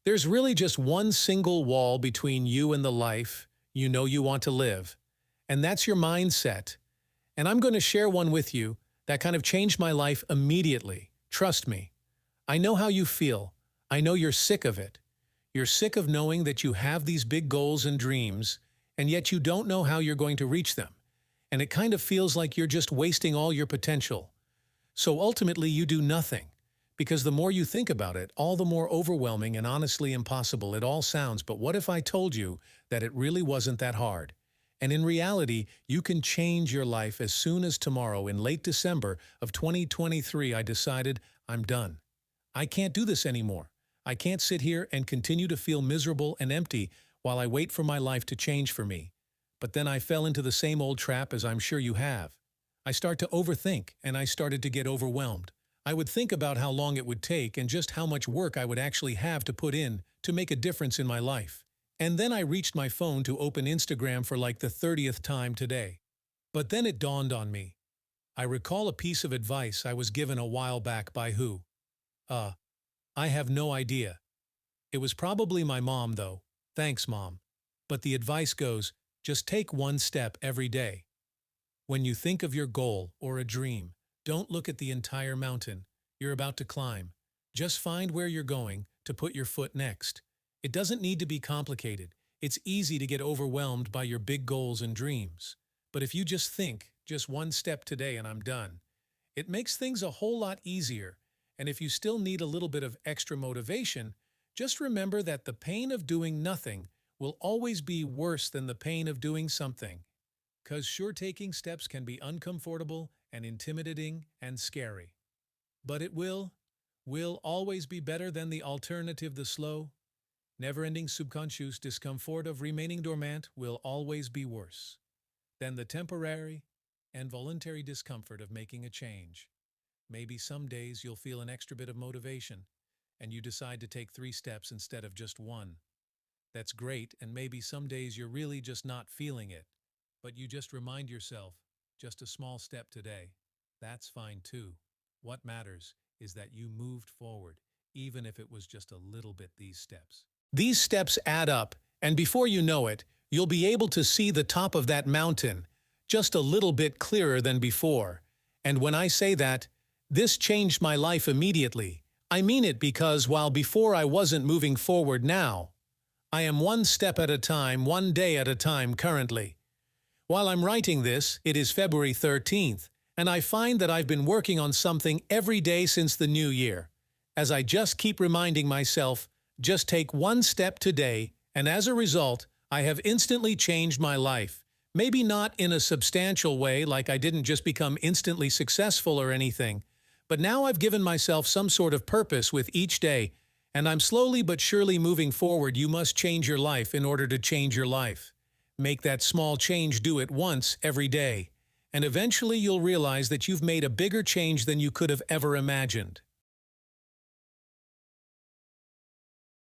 There's really just one single wall between you and the life you know you want to live, and that's your mindset. And I'm going to share one with you that kind of changed my life immediately. Trust me. I know how you feel. I know you're sick of it. You're sick of knowing that you have these big goals and dreams, and yet you don't know how you're going to reach them. And it kind of feels like you're just wasting all your potential. So ultimately, you do nothing. Because the more you think about it, all the more overwhelming and honestly impossible it all sounds. But what if I told you that it really wasn't that hard? And in reality, you can change your life as soon as tomorrow. In late December of 2023, I decided I'm done. I can't do this anymore. I can't sit here and continue to feel miserable and empty while I wait for my life to change for me. But then I fell into the same old trap as I'm sure you have. I start to overthink, and I started to get overwhelmed. I would think about how long it would take and just how much work I would actually have to put in to make a difference in my life. And then I reached my phone to open Instagram for like the 30th time today. But then it dawned on me. I recall a piece of advice I was given a while back by who? I have no idea. It was probably my mom, though. Thanks, Mom. But the advice goes, just take one step every day. When you think of your goal or a dream, don't look at the entire mountain you're about to climb. Just find where you're going to put your foot next. It doesn't need to be complicated. It's easy to get overwhelmed by your big goals and dreams. But if you just think, just one step today and I'm done, it makes things a whole lot easier. And if you still need a little bit of extra motivation, just remember that the pain of doing nothing will always be worse than the pain of doing something. 'Cause sure, taking steps can be uncomfortable and intimidating and scary. But it will always be better than the alternative. The slow, never-ending subconscious discomfort of remaining dormant will always be worse than the temporary and voluntary discomfort of making a change. Maybe some days you'll feel an extra bit of motivation, and you decide to take 3 steps instead of just one. That's great, and maybe some days you're really just not feeling it, but you just remind yourself, just a small step today. That's fine too. What matters is that you moved forward, even if it was just a little bit. These steps add up, and before you know it, you'll be able to see the top of that mountain just a little bit clearer than before. And when I say that, this changed my life immediately. I mean it because while before I wasn't moving forward, now I am one step at a time, one day at a time currently. While I'm writing this, it is February 13th, and I find that I've been working on something every day since the new year, as I just keep reminding myself, just take one step today, and as a result, I have instantly changed my life. Maybe not in a substantial way, like I didn't just become instantly successful or anything, but now I've given myself some sort of purpose with each day, and I'm slowly but surely moving forward. You must change your life in order to change your life. Make that small change, do it once every day, and eventually you'll realize that you've made a bigger change than you could have ever imagined.